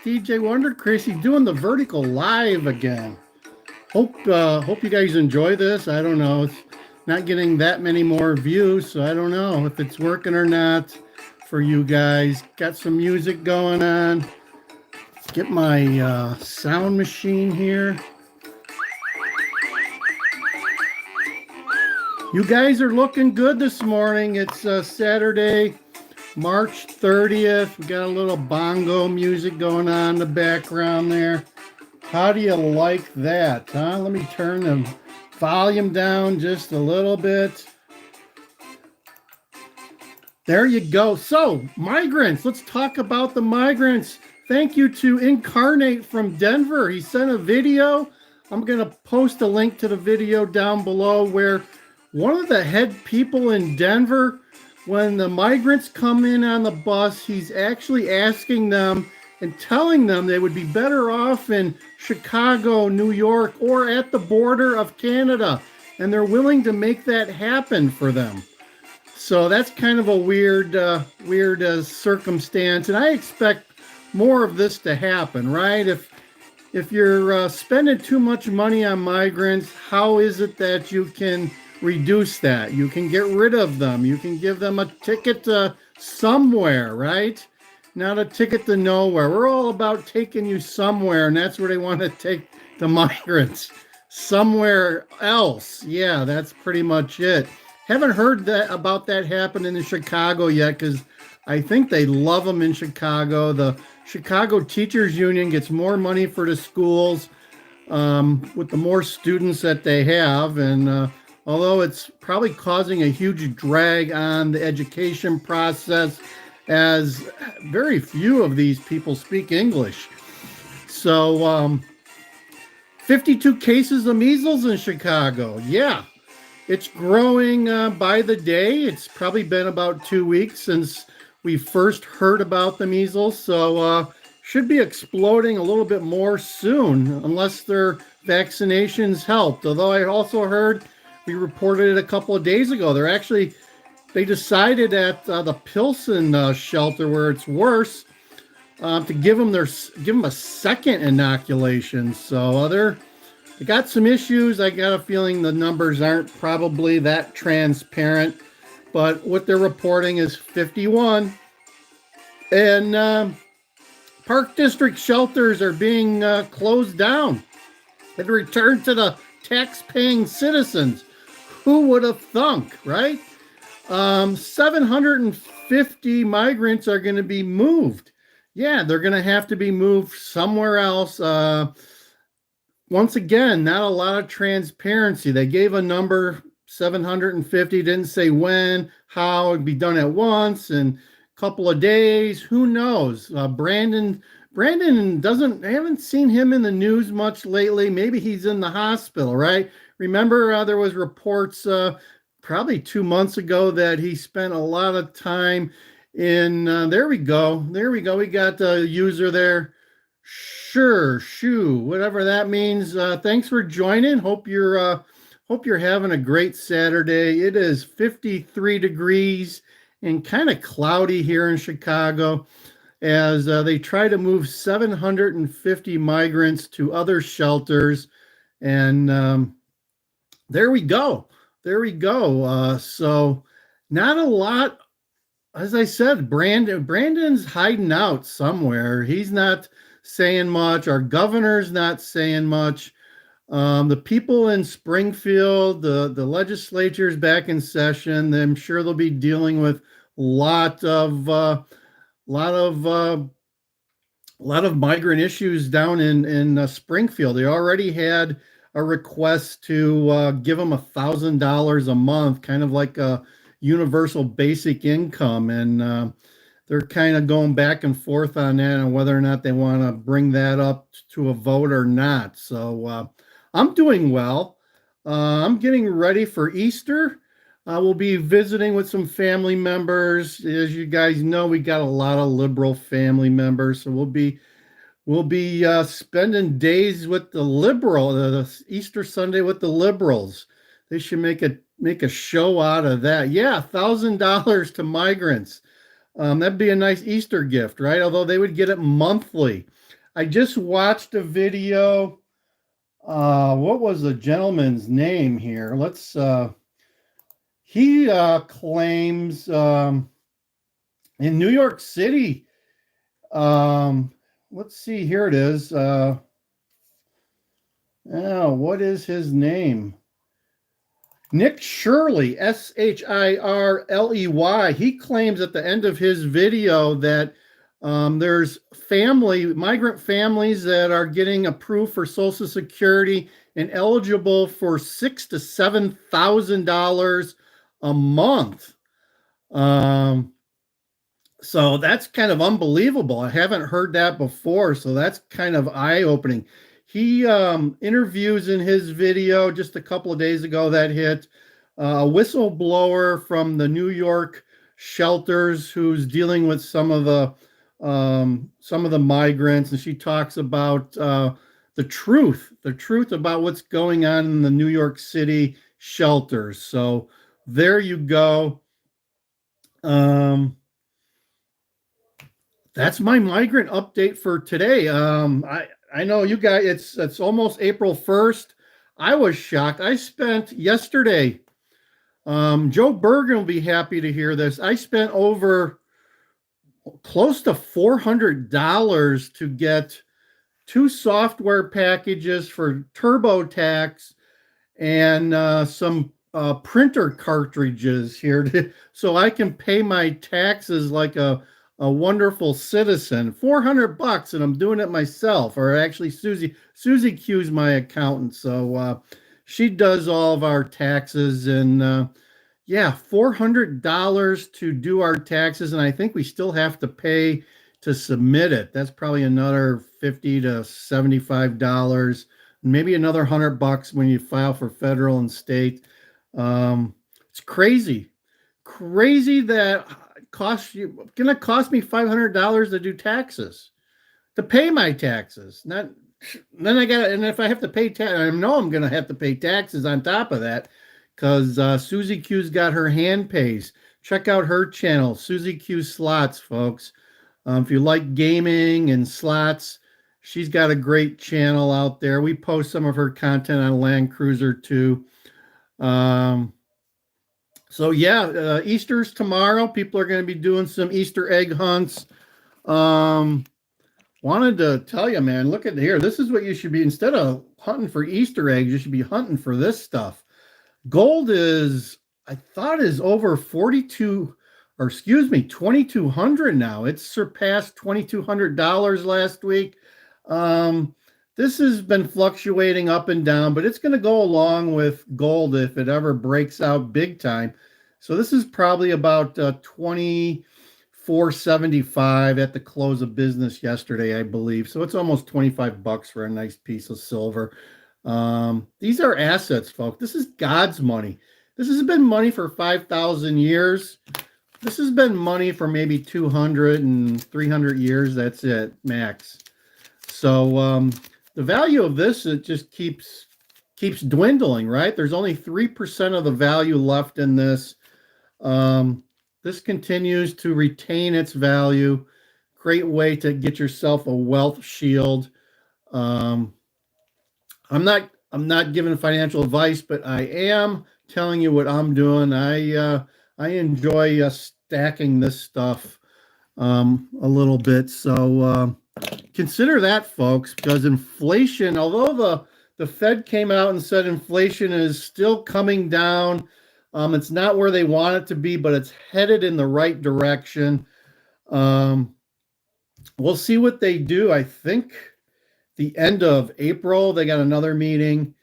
DJ Wonder Chrissy doing the vertical live again. Hope you guys enjoy this. I don't know. It's not getting that many more views, so I don't know if it's working or not for you guys. Got some music going on. Get my sound machine here. You guys are looking good this morning. It's Saturday, March 30th. We got a little bongo music going on in the background there. How do you like that, huh? Let me turn the volume down just a little bit. There you go. So, Migrants. Let's talk about the Migrants. Thank you to Incarnate from Denver. He sent a video. I'm going to post a link to the video down below where one of the head people in Denver, when the migrants come in on the bus, he's actually asking them and telling them they would be better off in Chicago, New York, or at the border of Canada. And they're willing to make that happen for them. So that's kind of a weird circumstance. And I expect more of this to happen, right? If you're spending too much money on migrants, how is it that you can reduce that? You can get rid of them. You can give them a ticket to somewhere, right? Not a ticket to nowhere. We're all about taking you somewhere, and that's where they want to take the migrants. Somewhere else. Yeah, that's pretty much it. Haven't heard about that happening in Chicago yet, because I think they love them in Chicago. The Chicago Teachers Union gets more money for the schools with the more students that they have, and although it's probably causing a huge drag on the education process, as very few of these people speak English. So 52 cases of measles in Chicago. Yeah, it's growing by the day. It's probably been about 2 weeks since we first heard about the measles. So should be exploding a little bit more soon, unless their vaccinations helped. Although I also heard, we reported it a couple of days ago, they decided at the Pilsen shelter, where it's worse, to give them a second inoculation. So they got some issues. I got a feeling the numbers aren't probably that transparent, but what they're reporting is 51. And Park District shelters are being closed down and returned to the tax-paying citizens. Who would have thunk, right? 750 migrants are going to be moved. Yeah, they're going to have to be moved somewhere else. Once again, not a lot of transparency. They gave a number, 750, didn't say when, how, it'd be done at once, and a couple of days. Who knows? Brandon I haven't seen him in the news much lately. Maybe he's in the hospital, right? Remember, there was reports probably 2 months ago that he spent a lot of time in, there we go. We got the user there. Shoe, whatever that means. Thanks for joining. Hope you're having a great Saturday. It is 53 degrees and kind of cloudy here in Chicago as they try to move 750 migrants to other shelters. And there we go. So not a lot. As I said, Brandon's hiding out somewhere. He's not saying much. Our governor's not saying much. The people in Springfield, the legislature's back in session. I'm sure they'll be dealing with a lot of migrant issues down in Springfield. They already had a request to give them $1,000 a month, kind of like a universal basic income. And they're kind of going back and forth on that and whether or not they want to bring that up to a vote or not. So I'm doing well. I'm getting ready for Easter. We'll be visiting with some family members. As you guys know, we got a lot of liberal family members. So we'll be spending days with the Easter Sunday with the liberals. They should make a show out of that. Yeah, $1,000 to migrants. That'd be a nice Easter gift, right? Although they would get it monthly. I just watched a video. What was the gentleman's name here? He claims in New York City. Let's see, here it is. What is his name? Nick Shirley, Shirley. He claims at the end of his video that there's migrant families that are getting approved for Social Security and eligible for $6,000 to $7,000 a month. So that's kind of unbelievable. I haven't heard that before, so that's kind of eye-opening. He interviews in his video just a couple of days ago that hit a whistleblower from the New York shelters who's dealing with some of the migrants, and she talks about the truth about what's going on in the New York City shelters. So there you go. That's my migrant update for today. I know you guys, it's almost April 1st. I was shocked. I spent yesterday, Joe Bergen will be happy to hear this. I spent over close to $400 to get 2 software packages for TurboTax and some printer cartridges here so I can pay my taxes like a wonderful citizen. $400, and I'm doing it myself. Or actually, susie-q is my accountant, so she does all of our taxes. And yeah, $400 to do our taxes, and I think we still have to pay to submit it. That's probably another $50 to $75, maybe another $100 when you file for federal and state. It's crazy that gonna cost me $500 to do taxes, to pay my taxes. And if I have to pay I know I'm gonna have to pay taxes on top of that, because susie-q's got her hand pays. Check out her channel, susie-q Slots, folks. If you like gaming and slots, she's got a great channel out there. We post some of her content on Land Cruiser too. So yeah, Easter's tomorrow. People are going to be doing some Easter egg hunts. Wanted to tell you, man, look at here. This is what you should be, instead of hunting for Easter eggs, you should be hunting for this stuff. Gold I thought is over 2,200 now. It's surpassed $2,200 last week. This has been fluctuating up and down, but it's going to go along with gold if it ever breaks out big time. So this is probably about $24.75 at the close of business yesterday, I believe. So it's almost $25 for a nice piece of silver. These are assets, folks. This is God's money. This has been money for 5,000 years. This has been money for maybe 200 and 300 years. That's it, max. So the value of this, it just keeps dwindling, right? There's only 3% of the value left in this. This continues to retain its value. Great way to get yourself a wealth shield. I'm not giving financial advice, but I am telling you what I'm doing. I enjoy stacking this stuff a little bit. So consider that, folks, because inflation, although the Fed came out and said inflation is still coming down, it's not where they want it to be, but it's headed in the right direction. We'll see what they do. I think the end of April, they got another meeting.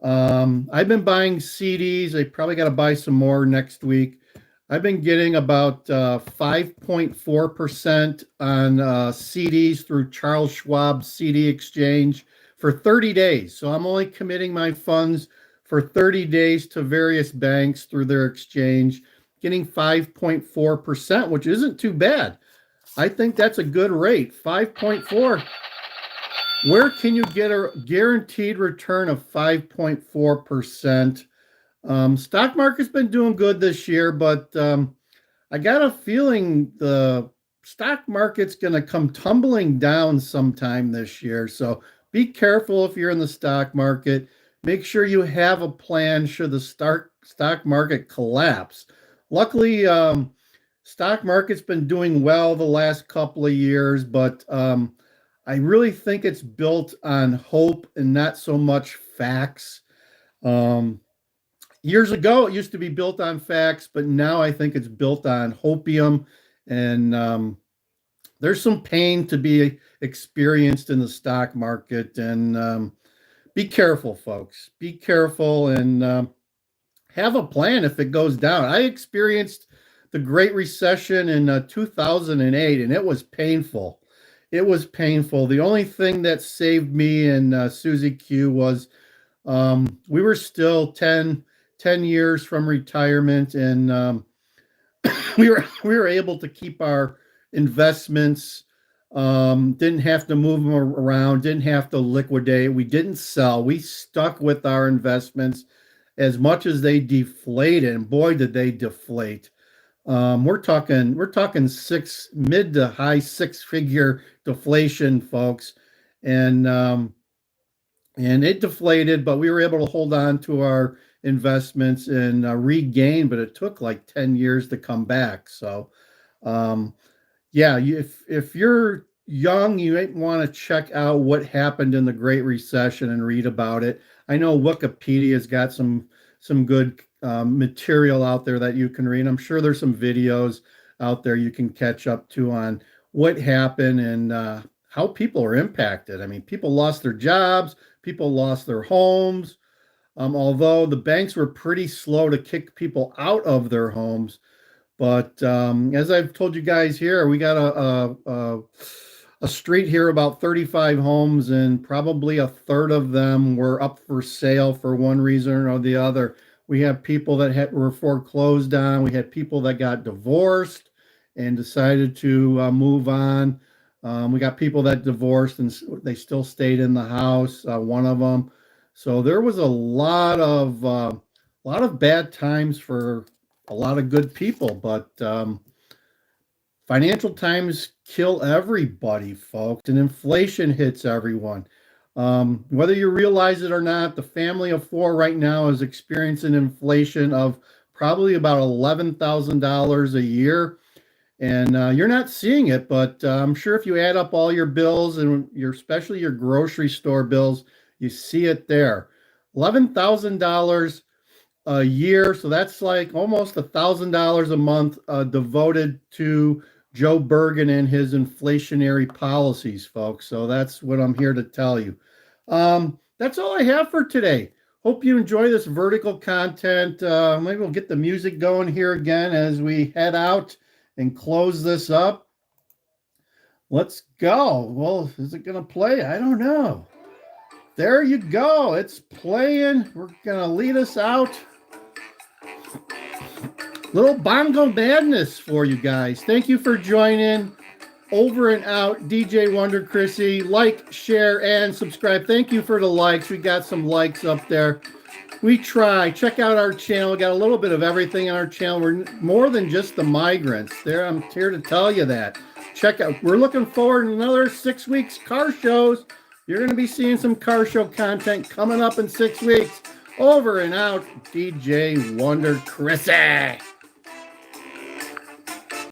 I've been buying CDs. I probably got to buy some more next week. I've been getting about 5.4% on CDs through Charles Schwab CD Exchange for 30 days. So I'm only committing my funds for 30 days to various banks through their exchange, getting 5.4%, which isn't too bad. I think that's a good rate, 5.4. Where can you get a guaranteed return of 5.4%? Stock market's been doing good this year, but I got a feeling the stock market's going to come tumbling down sometime this year. So be careful if you're in the stock market. Make sure you have a plan should the stock market collapse. Luckily, stock market's been doing well the last couple of years, but I really think it's built on hope and not so much facts. Years ago, it used to be built on facts, but now I think it's built on hopium. And there's some pain to be experienced in the stock market. And be careful, folks. Be careful and have a plan if it goes down. I experienced the Great Recession in 2008, and it was painful. It was painful. The only thing that saved me and Susie-Q was we were still 10 years from retirement, and we were able to keep our investments. Didn't have to move them around, didn't have to liquidate. We didn't sell. We stuck with our investments as much as they deflated, and boy, did they deflate. We're talking mid to high six-figure deflation, folks, and it deflated, but we were able to hold on to our investments and regain. But it took like 10 years to come back. So, yeah, if you're young, you might want to check out what happened in the Great Recession and read about it. I know Wikipedia's got some good material out there that you can read. I'm sure there's some videos out there you can catch up to on what happened and how people are impacted. I mean, people lost their jobs, people lost their homes. Although the banks were pretty slow to kick people out of their homes. But as I've told you guys here, we got a street here, about 35 homes, and probably a third of them were up for sale for one reason or the other. We have people that were foreclosed on. We had people that got divorced and decided to move on. We got people that divorced and they still stayed in the house, one of them. So there was a lot of bad times for a lot of good people, but financial times kill everybody, folks, and inflation hits everyone. Whether you realize it or not, the family of four right now is experiencing inflation of probably about $11,000 a year. And you're not seeing it, but I'm sure if you add up all your bills and especially your grocery store bills, you see it there. $11,000 a year. So that's like almost $1,000 a month devoted to Joe Bergen and his inflationary policies, folks. So that's what I'm here to tell you. That's all I have for today. Hope you enjoy this vertical content. Maybe we'll get the music going here again as we head out and close this up. Let's go. Well, is it going to play? I don't know. There you go. It's playing. We're going to lead us out. Little bongo madness for you guys. Thank you for joining. Over and out, DJ Wonder Chrissy. Like, share, and subscribe. Thank you for the likes. We got some likes up there. We try. Check out our channel. We got a little bit of everything on our channel. We're more than just the migrants. There, I'm here to tell you that. Check out. We're looking forward to another 6 weeks car shows. You're going to be seeing some car show content coming up in 6 weeks. Over and out, DJ Wonder Chrissy.